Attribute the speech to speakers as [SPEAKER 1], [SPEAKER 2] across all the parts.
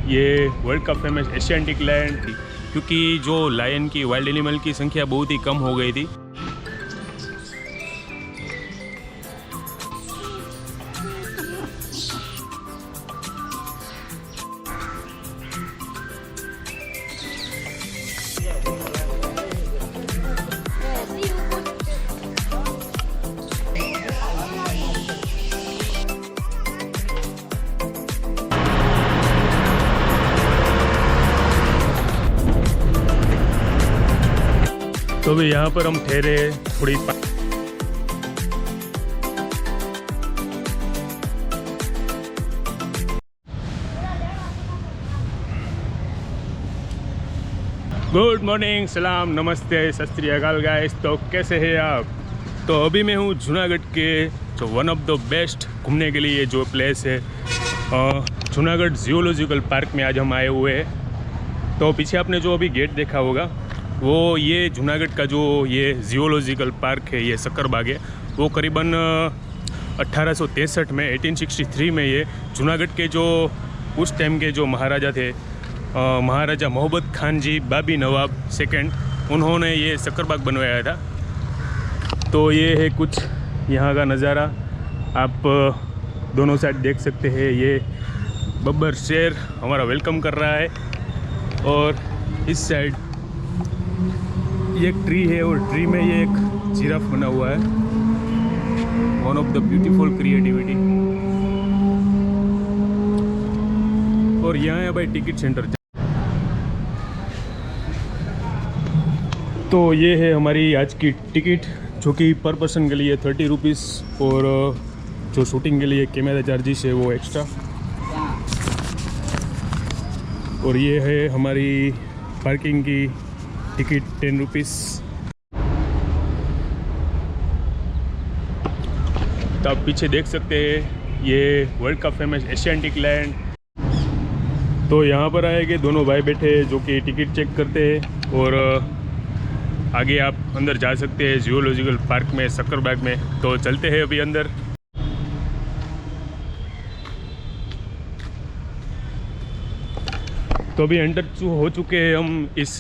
[SPEAKER 1] ये वर्ल्ड का famous Asiatic lion थी, क्योंकि जो लायन की वाइल्ड एनिमल की संख्या बहुत ही कम हो गई थी। तो अभी यहाँ पर हम ठहरे थोड़ी गुड मॉर्निंग, सलाम, नमस्ते, सत श्री अकाल गाइस। तो कैसे हैं आप? तो अभी मैं हूँ जूनागढ़ के जो वन ऑफ द बेस्ट घूमने के लिए जो प्लेस है जूनागढ़ जियोलॉजिकल पार्क में आज हम आए हुए हैं। तो पीछे आपने जो अभी गेट देखा होगा वो ये जूनागढ़ का जो ये जियोलॉजिकल पार्क है, ये सक्करबाग है, वो करीबन 1863 में 1863 में ये जूनागढ़ के जो उस टाइम के जो महाराजा थे, महाराजा मोहब्बत खान जी बाबी नवाब सेकंड, उन्होंने ये सक्करबाग बनवाया था। तो ये है कुछ यहाँ का नज़ारा, आप दोनों साइड देख सकते हैं। ये बब्बर शेर हमारा वेलकम कर रहा है, और इस साइड ये एक ट्री है, और ट्री में ये एक जिराफ बना हुआ है। One of the beautiful creativity. और यहाँ है भाई टिकट सेंटर। तो ये है हमारी आज की टिकट, जो कि पर पर्सन के लिए 30 रुपीज़, और जो शूटिंग के लिए कैमरा चार्जेस है वो एक्स्ट्रा। और ये है हमारी पार्किंग की टिकट 10 रुपीज़। तो आप पीछे देख सकते हैं ये वर्ल्ड का फेमस एशियाटिक लायन। तो यहाँ पर आए कि दोनों भाई बैठे हैं जो कि टिकट चेक करते हैं, और आगे आप अंदर जा सकते हैं जियोलॉजिकल पार्क में, सक्करबाग में। तो चलते हैं अभी अंदर। तो अभी एंटर हो चुके हैं हम इस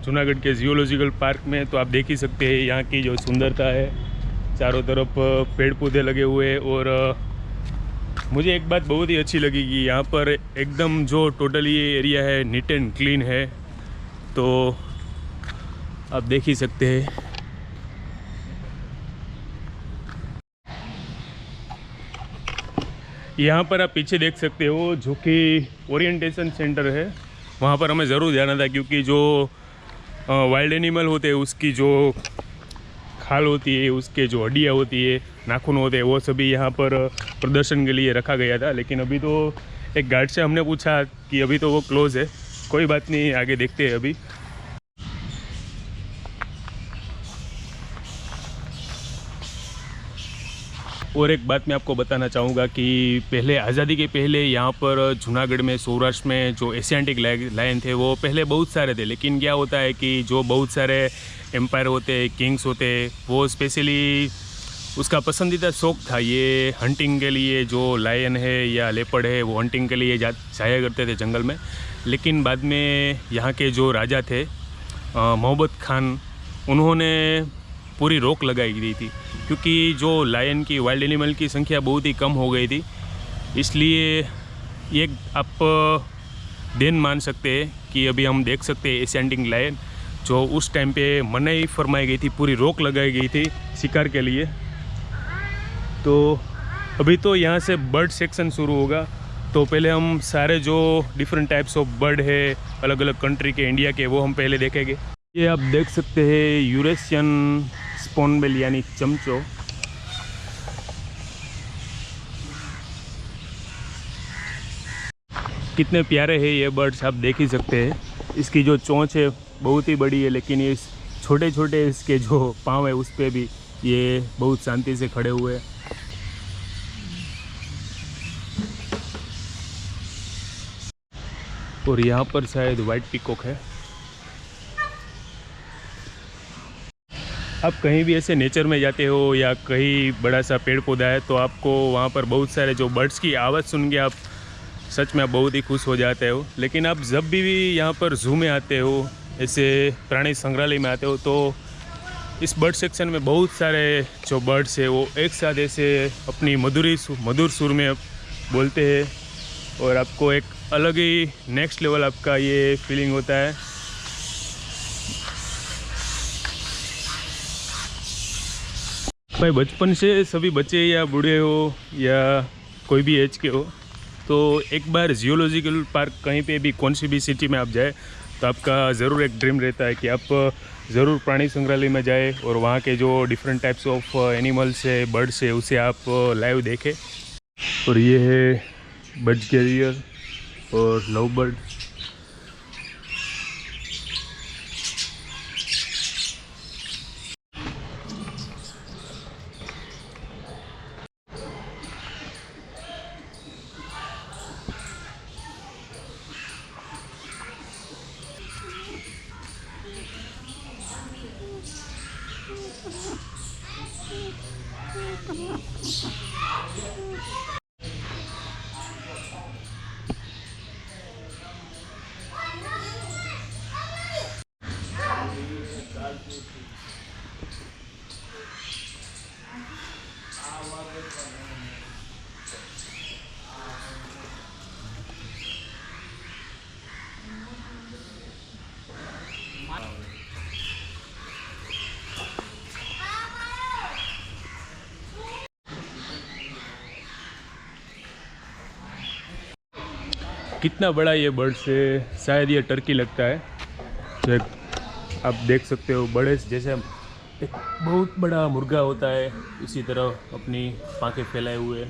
[SPEAKER 1] जूनागढ़ के जियोलॉजिकल पार्क में। तो आप देख ही सकते हैं यहाँ की जो सुंदरता है, चारों तरफ पेड़ पौधे लगे हुए हैं। और मुझे एक बात बहुत ही अच्छी लगी कि यहाँ पर एकदम जो टोटली ये एरिया है नीट एंड क्लीन है। तो आप देख ही सकते हैं। यहाँ पर आप पीछे देख सकते हो जो कि ओरिएंटेशन सेंटर है, वहाँ पर हमें ज़रूर जाना था, क्योंकि जो वाइल्ड एनिमल होते हैं उसकी जो खाल होती है, उसके जो हड्डियाँ होती है, नाखून होते हैं, वो सभी यहाँ पर प्रदर्शन के लिए रखा गया था। लेकिन अभी तो एक गार्ड से हमने पूछा कि अभी तो वो क्लोज़ है। कोई बात नहीं, आगे देखते हैं अभी। और एक बात मैं आपको बताना चाहूँगा कि पहले आज़ादी के पहले यहाँ पर जूनागढ़ में, सौराष्ट्र में जो एशियाटिक लायन थे वो पहले बहुत सारे थे। लेकिन क्या होता है कि जो बहुत सारे एम्पायर होते हैं, किंग्स होते हैं, वो स्पेशली उसका पसंदीदा शौक़ था ये हंटिंग के लिए। जो लायन है या लेपर्ड है वो हंटिंग के लिए जाया करते थे जंगल में। लेकिन बाद में यहाँ के जो राजा थे मोहब्बत खान, उन्होंने पूरी रोक लगाई गई थी, क्योंकि जो लायन की वाइल्ड एनिमल की संख्या बहुत ही कम हो गई थी। इसलिए ये आप देन मान सकते हैं कि अभी हम देख सकते हैं एशियाटिक लायन, जो उस टाइम पे मनाही फरमाई गई थी, पूरी रोक लगाई गई थी शिकार के लिए। तो अभी तो यहाँ से बर्ड सेक्शन शुरू होगा। तो पहले हम सारे जो डिफरेंट टाइप्स ऑफ बर्ड है अलग अलग कंट्री के, इंडिया के, वो हम पहले देखेंगे। ये आप देख सकते हैं यूरेशियन स्पॉनबिल यानी चमचो। कितने प्यारे हैं ये बर्ड्स, आप देख ही सकते हैं। इसकी जो चोंच है बहुत ही बड़ी है, लेकिन ये छोटे छोटे इसके जो पाँव है उस पर भी ये बहुत शांति से खड़े हुए हैं। और यहाँ पर शायद वाइट पीकॉक है। आप कहीं भी ऐसे नेचर में जाते हो या कहीं बड़ा सा पेड़ पौधा है, तो आपको वहाँ पर बहुत सारे जो बर्ड्स की आवाज़ सुन के आप सच में आप बहुत ही खुश हो जाते हो। लेकिन आप जब भी यहाँ पर जू में आते हो, ऐसे प्राणी संग्रहालय में आते हो, तो इस बर्ड सेक्शन में बहुत सारे जो बर्ड्स है वो एक साथ ऐसे अपनी मधुर सुर में बोलते हैं, और आपको एक अलग ही नेक्स्ट लेवल आपका ये फीलिंग होता है। भाई बचपन से सभी बच्चे या बूढ़े हो या कोई भी एज के हो, तो एक बार जियोलॉजिकल पार्क कहीं पे भी कौन सी भी सिटी में आप जाए तो आपका ज़रूर एक ड्रीम रहता है कि आप ज़रूर प्राणी संग्रहालय में जाए और वहाँ के जो डिफरेंट टाइप्स ऑफ एनिमल्स है, बर्ड्स है, उसे आप लाइव देखें। और ये है बर्ड कैरियर और लव बर्ड। कितना बड़ा ये बर्ड है, शायद ये टर्की लगता है। तो आप देख सकते हो बड़े जैसे एक बहुत बड़ा मुर्गा होता है, इसी तरह अपनी पांखें फैलाए हुए।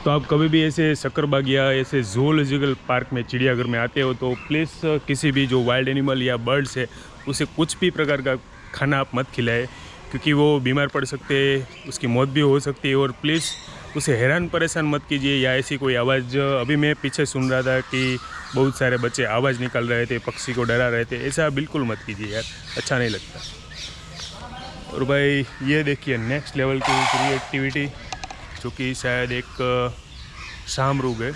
[SPEAKER 1] तो आप कभी भी ऐसे सक्करबाग या ऐसे जूलॉजिकल पार्क में, चिड़ियाघर में आते हो तो प्लीज़ किसी भी जो वाइल्ड एनिमल या बर्ड्स है उसे कुछ भी प्रकार का खाना आप मत खिलाए, क्योंकि वो बीमार पड़ सकते हैं, उसकी मौत भी हो सकती है। और प्लीज़ उसे हैरान परेशान मत कीजिए, या ऐसी कोई आवाज़, अभी मैं पीछे सुन रहा था कि बहुत सारे बच्चे आवाज़ निकाल रहे थे, पक्षी को डरा रहे थे, ऐसा बिल्कुल मत कीजिए यार, अच्छा नहीं लगता। और भाई ये देखिए नेक्स्ट लेवल की क्रिएटिविटी, जो कि शायद एक शाहमृग है।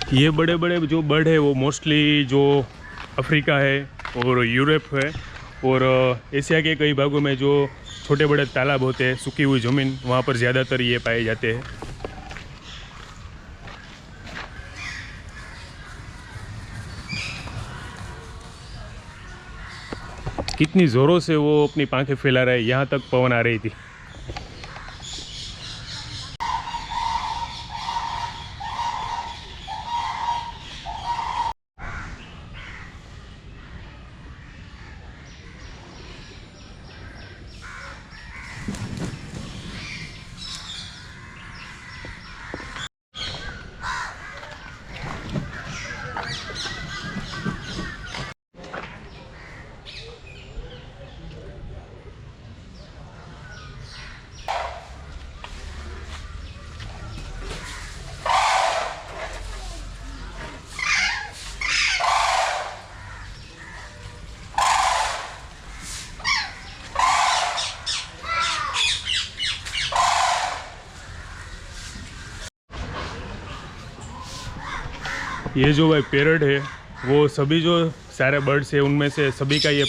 [SPEAKER 1] ये बड़े बड़े जो बर्ड है वो मोस्टली जो अफ्रीका है और यूरोप है और एशिया के कई भागों में जो छोटे बड़े तालाब होते हैं, सूखी हुई ज़मीन, वहाँ पर ज़्यादातर ये पाए जाते हैं। कितनी ज़ोरों से वो अपनी पांखें फैला रहा है, यहाँ तक पवन आ रही थी। ये जो भाई पैरट है वो सभी जो सारे बर्ड्स है उनमें से सभी का ये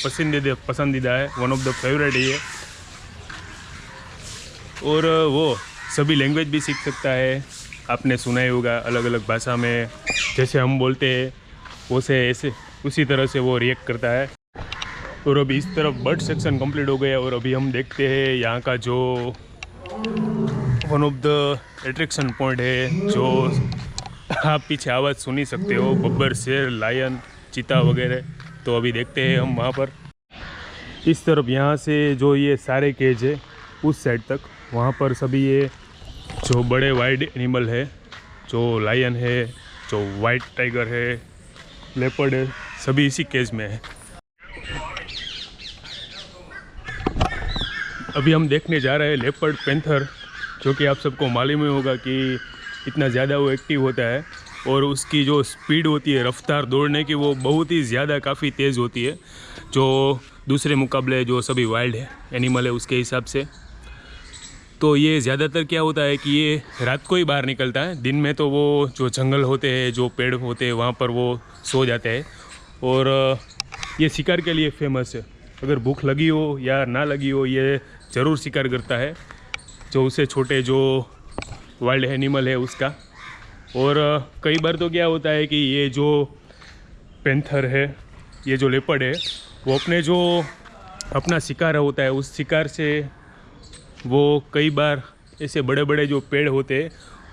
[SPEAKER 1] पसंदीदा है, वन ऑफ द फेवरेट है ये। और वो सभी लैंग्वेज भी सीख सकता है, आपने सुना ही होगा अलग अलग भाषा में, जैसे हम बोलते हैं वैसे ऐसे उसी तरह से वो रिएक्ट करता है। और अभी इस तरफ बर्ड सेक्शन कंप्लीट हो गया और अभी हम देखते हैं यहाँ का जो one of the attraction point है, जो आप पीछे आवाज़ सुन ही सकते हो, बब्बर, शेर, लायन, चीता वगैरह। तो अभी देखते हैं हम वहाँ पर। इस तरफ यहाँ से जो ये सारे केज है उस साइड तक, वहाँ पर सभी ये जो बड़े वाइल्ड एनिमल है, जो लायन है, जो वाइट टाइगर है, लेपर्ड है, सभी इसी केज में है। अभी हम देखने जा रहे हैं लेपर्ड पैंथर, जो कि आप सबको मालूम ही होगा कि इतना ज़्यादा वो एक्टिव होता है और उसकी जो स्पीड होती है, रफ्तार दौड़ने की, वो बहुत ही ज़्यादा काफ़ी तेज़ होती है, जो दूसरे मुकाबले जो सभी वाइल्ड है एनिमल है उसके हिसाब से। तो ये ज़्यादातर क्या होता है कि ये रात को ही बाहर निकलता है। दिन में तो वो जो जंगल होते हैं, जो पेड़ होते हैं, वहाँ पर वो सो जाते हैं। और ये शिकार के लिए फेमस है। अगर भूख लगी हो या ना लगी हो, ये ज़रूर शिकार करता है, जो उससे छोटे जो वाइल्ड एनिमल है उसका। और कई बार तो क्या होता है कि ये जो पैंथर है, ये जो लेपर्ड है, वो अपना शिकार होता है, उस शिकार से वो कई बार ऐसे बड़े बड़े जो पेड़ होते हैं,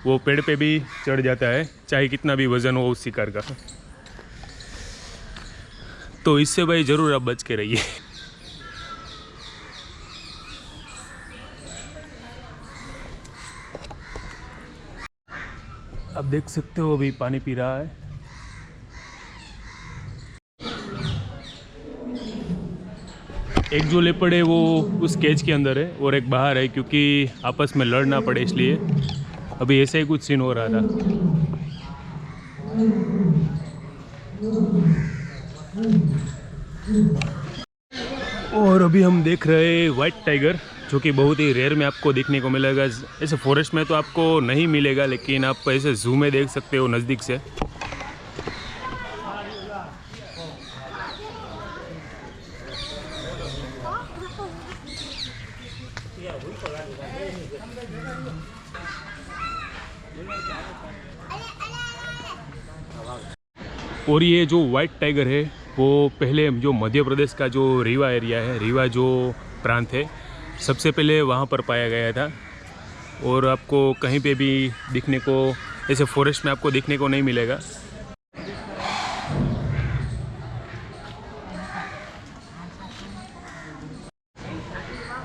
[SPEAKER 1] वो पेड़ पे भी चढ़ जाता है, चाहे कितना भी वज़न हो उस शिकार का। तो इससे भाई ज़रूर आप बच के रहिए। आप देख सकते हो अभी पानी पी रहा है। एक जो लेपर्ड है वो उस केज के अंदर है और एक बाहर है, क्योंकि आपस में लड़ना पड़े इसलिए। अभी ऐसे ही कुछ सीन हो रहा था। और अभी हम देख रहे हैं वाइट टाइगर, जो कि बहुत ही रेयर में आपको देखने को मिलेगा। ऐसे फॉरेस्ट में तो आपको नहीं मिलेगा, लेकिन आप ऐसे जू में देख सकते हो नज़दीक से। और ये जो वाइट टाइगर है वो पहले जो मध्य प्रदेश का जो रीवा एरिया है, रीवा जो प्रांत है, सबसे पहले वहाँ पर पाया गया था। और आपको कहीं पे भी दिखने को, ऐसे फॉरेस्ट में आपको दिखने को नहीं मिलेगा।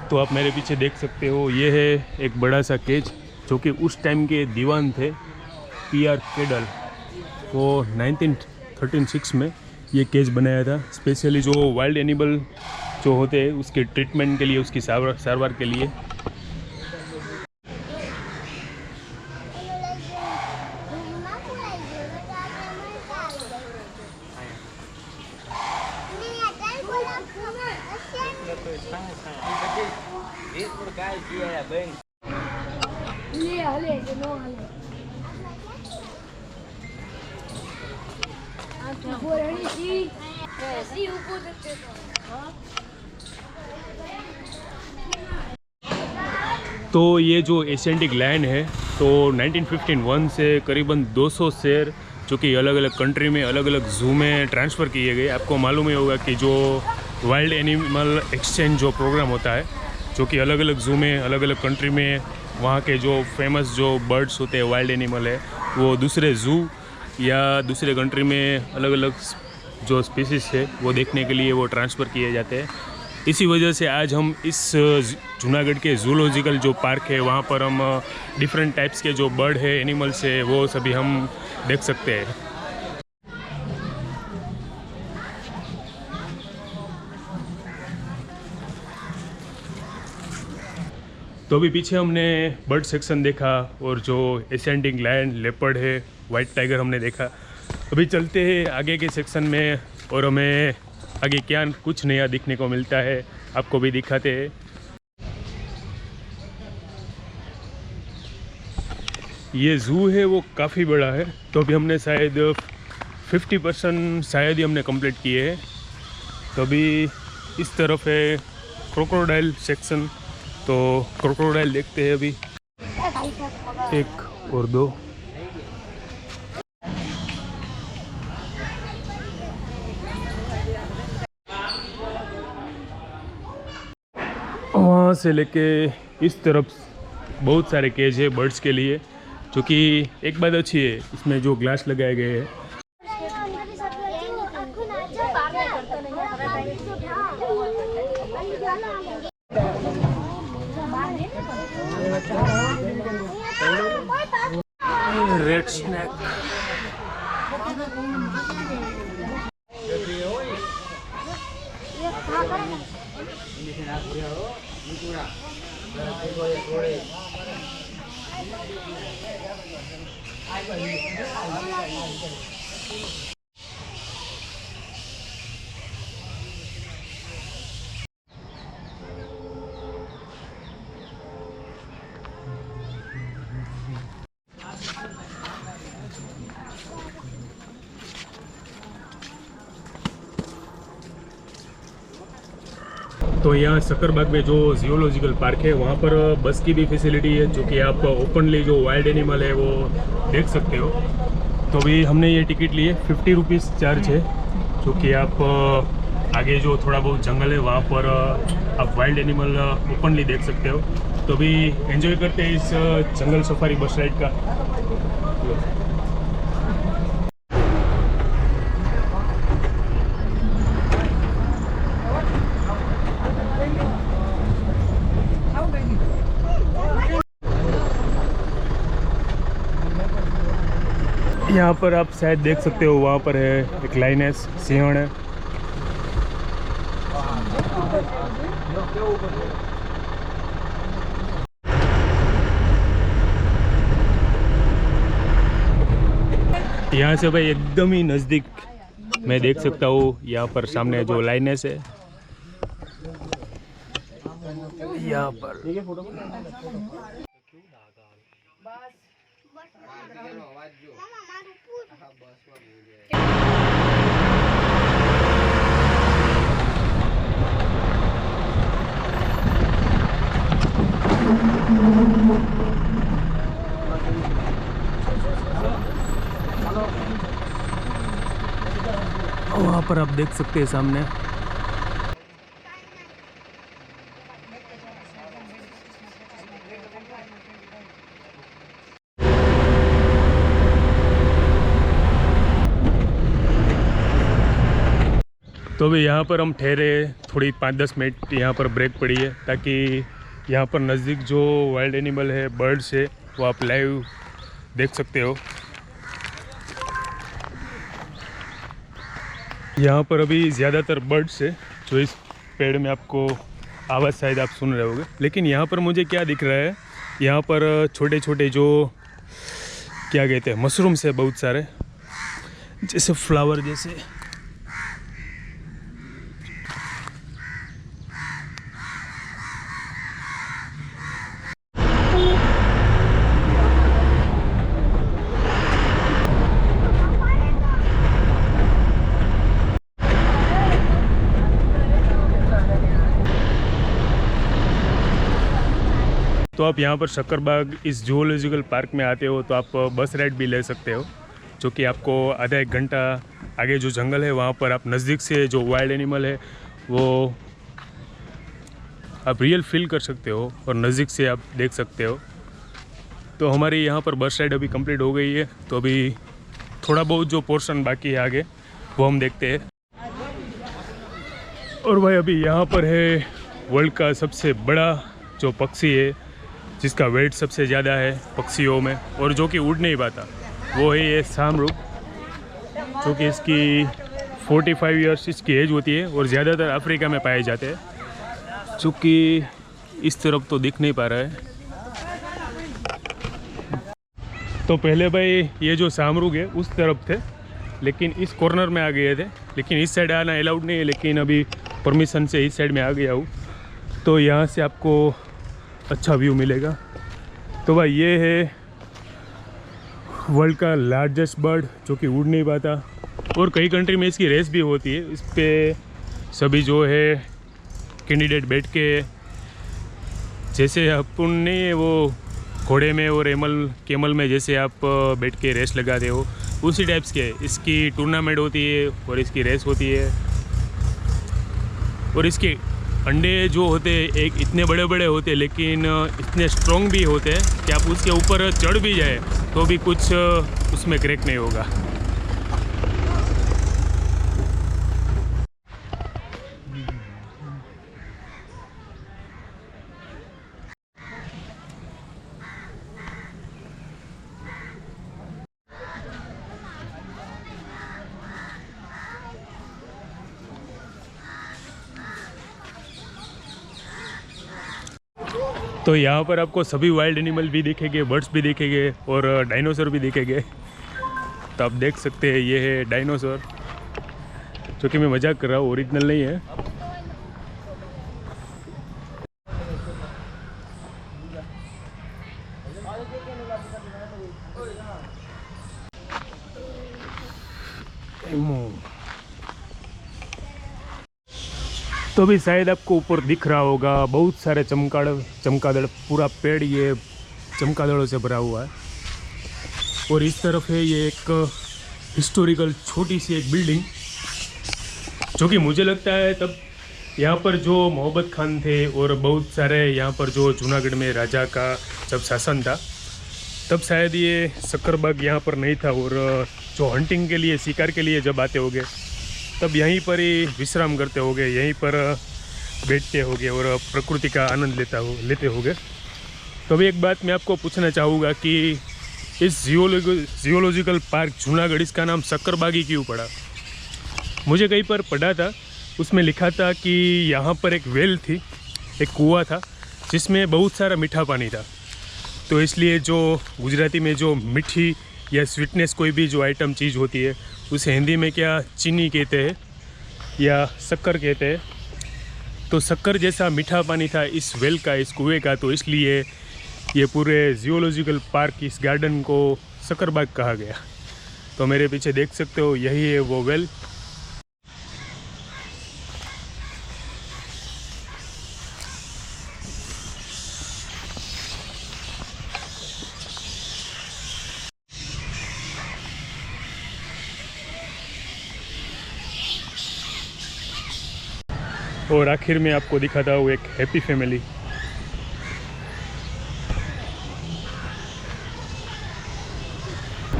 [SPEAKER 1] तो आप मेरे पीछे देख सकते हो, ये है एक बड़ा सा केज, जो कि उस टाइम के दीवान थे PR केडल, वो 1936 में ये केज बनाया था, स्पेशली जो वाइल्ड एनिमल जो होते हैं उसके ट्रीटमेंट के लिए, उसकी सारवार के लिए। तो ये जो एशियाटिक लायन है, तो 1951 से करीबन 200 शेर, जो कि अलग अलग कंट्री में अलग अलग जू में ट्रांसफ़र किए गए। आपको मालूम ही होगा कि जो वाइल्ड एनिमल एक्सचेंज जो प्रोग्राम होता है, जो कि अलग अलग जू में अलग अलग कंट्री में वहाँ के जो फेमस जो बर्ड्स होते हैं, वाइल्ड एनिमल है, वो दूसरे जू या दूसरे कंट्री में अलग अलग जो स्पीसीज़ है वो देखने के लिए वो ट्रांसफ़र किए जाते हैं। इसी वजह से आज हम इस जूनागढ़ के जूलॉजिकल जो पार्क है, वहाँ पर हम डिफरेंट टाइप्स के जो बर्ड है, एनिमल्स है, वो सभी हम देख सकते हैं। तो अभी पीछे हमने बर्ड सेक्शन देखा और जो एशियाटिक लायन, लेपर्ड है, वाइट टाइगर हमने देखा। अभी चलते हैं आगे के सेक्शन में और हमें आगे क्या कुछ नया दिखने को मिलता है आपको भी दिखाते हैं। ये ज़ू है वो काफ़ी बड़ा है, तो अभी हमने शायद 50% शायद ही हमने कंप्लीट किए हैं। तो अभी इस तरफ है क्रोकोडाइल सेक्शन, तो क्रोकोडाइल देखते हैं अभी, एक और दो। वहाँ से लेके इस तरफ बहुत सारे केज है बर्ड्स के लिए, जो कि एक बात अच्छी है, इसमें जो ग्लास लगाए गए हैं। रेड स्नैक तो यहाँ सक्करबाग में जो जियोलॉजिकल पार्क है वहाँ पर बस की भी फैसिलिटी है, जो कि आप ओपनली जो वाइल्ड एनिमल है वो देख सकते हो। तो भी हमने ये टिकट ली है, 50 रुपीज़ चार्ज है, जो कि आप आगे जो थोड़ा बहुत जंगल है वहाँ पर आप वाइल्ड एनिमल ओपनली देख सकते हो। तो भी एंजॉय करते हैं इस जंगल सफारी बस राइड का। यहाँ पर आप शायद देख सकते हो, वहाँ पर है एक लाइनेस सिंहण है। यहाँ से भाई एकदम ही नज़दीक मैं देख सकता हूँ, यहाँ पर सामने जो लाइनेस है यहाँ पर। वहाँ पर आप देख सकते हैं सामने। तो अभी यहाँ पर हम ठहरे, थोड़ी 5-10 मिनट यहाँ पर ब्रेक पड़ी है, ताकि यहाँ पर नज़दीक जो वाइल्ड एनिमल है, बर्ड्स है, वो आप लाइव देख सकते हो। यहाँ पर अभी ज़्यादातर बर्ड्स है, जो इस पेड़ में आपको आवाज़ शायद आप सुन रहे होगे। लेकिन यहाँ पर मुझे क्या दिख रहा है, यहाँ पर छोटे छोटे जो क्या कहते हैं मशरूम्स है बहुत सारे, जैसे फ्लावर जैसे। तो आप यहाँ पर सक्करबाग इस जूलॉजिकल पार्क में आते हो तो आप बस राइड भी ले सकते हो, जो कि आपको आधा 1 घंटा आगे जो जंगल है वहाँ पर आप नज़दीक से जो वाइल्ड एनिमल है वो आप रियल फील कर सकते हो और नज़दीक से आप देख सकते हो। तो हमारी यहाँ पर बस राइड अभी कंप्लीट हो गई है, तो अभी थोड़ा बहुत जो पोर्शन बाकी है आगे वो हम देखते हैं। और भाई अभी यहाँ पर है वर्ल्ड का सबसे बड़ा जो पक्षी है, जिसका वेट सबसे ज़्यादा है पक्षियों में और जो कि उड़ नहीं पाता, वो है ये शाहमृग, जो कि इसकी 45 ईयर्स इसकी एज होती है और ज़्यादातर अफ्रीका में पाए जाते हैं। चूँकि इस तरफ तो दिख नहीं पा रहा है। तो पहले भाई ये जो शाहमृग है उस तरफ थे, लेकिन इस कॉर्नर में आ गए थे, लेकिन इस साइड आना अलाउड नहीं है, लेकिन अभी परमिशन से इस साइड में आ गया हूँ, तो यहाँ से आपको अच्छा व्यू मिलेगा। तो भाई ये है वर्ल्ड का लार्जेस्ट बर्ड, जो कि उड़ नहीं पाता और कई कंट्री में इसकी रेस भी होती है। इस पे सभी जो है कैंडिडेट बैठ के, जैसे अपन ने वो घोड़े में और कैमल में जैसे आप बैठ के रेस लगाते हो, उसी टाइप्स के इसकी टूर्नामेंट होती है और इसकी रेस होती है। और इसकी अंडे जो होते एक इतने बड़े बड़े होते लेकिन इतने स्ट्रॉन्ग भी होते हैं कि आप उसके ऊपर चढ़ भी जाए तो भी कुछ उसमें क्रैक नहीं होगा। तो यहाँ पर आपको सभी वाइल्ड एनिमल भी दिखेंगे, बर्ड्स भी दिखेंगे और डायनासोर भी दिखेंगे। तो आप देख सकते हैं ये है डायनासोर, जो कि मैं मजाक कर रहा हूँ, ओरिजिनल नहीं है। तो भी शायद आपको ऊपर दिख रहा होगा बहुत सारे चमगादड़, पूरा पेड़ ये चमगादड़ों से भरा हुआ है। और इस तरफ है ये एक हिस्टोरिकल छोटी सी एक बिल्डिंग, जो कि मुझे लगता है तब यहाँ पर जो मोहब्बत खान थे और बहुत सारे यहाँ पर जो जूनागढ़ में राजा का जब शासन था तब शायद ये सक्करबाग यहाँ पर नहीं था। और जो हंटिंग के लिए, शिकार के लिए जब आते होंगे तब यहीं पर ही विश्राम करते होंगे, यहीं पर बैठते होंगे और प्रकृति का आनंद लेते होंगे। तो अभी एक बात मैं आपको पूछना चाहूँगा कि इस जियोलॉजिकल पार्क जूनागढ़, इसका नाम सक्करबागी क्यों पड़ा? मुझे कहीं पर पढ़ा था, उसमें लिखा था कि यहाँ पर एक वेल थी, एक कुआं था जिसमें बहुत सारा मीठा पानी था। तो इसलिए जो गुजराती में जो मीठी या स्वीटनेस कोई भी जो आइटम चीज़ होती है उसे हिंदी में क्या चीनी कहते हैं या शक्कर कहते हैं। तो शक्कर जैसा मीठा पानी था इस वेल का, इस कुएं का, तो इसलिए ये पूरे जियोलॉजिकल पार्क, इस गार्डन को सक्करबाग कहा गया। तो मेरे पीछे देख सकते हो यही है वो वेल। और आखिर में आपको दिखाता हूँ एक हैप्पी फैमिली।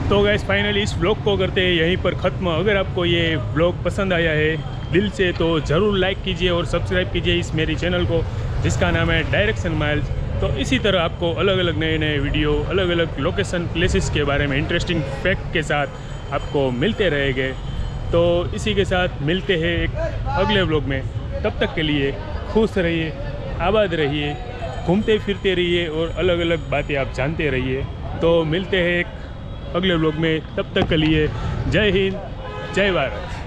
[SPEAKER 1] तो गाइस फाइनली इस व्लॉग को करते हैं यहीं पर ख़त्म। अगर आपको ये व्लॉग पसंद आया है दिल से तो ज़रूर लाइक कीजिए और सब्सक्राइब कीजिए इस मेरी चैनल को, जिसका नाम है डायरेक्शन माइल्स। तो इसी तरह आपको अलग अलग नए वीडियो, अलग अलग लोकेशन, प्लेसेस के बारे में इंटरेस्टिंग फैक्ट के साथ आपको मिलते रहेंगे। तो इसी के साथ मिलते हैं एक अगले व्लॉग में। तब तक के लिए खुश रहिए, आबाद रहिए, घूमते फिरते रहिए और अलग अलग बातें आप जानते रहिए। तो मिलते हैं एक अगले व्लॉग में, तब तक के लिए जय हिंद, जय भारत।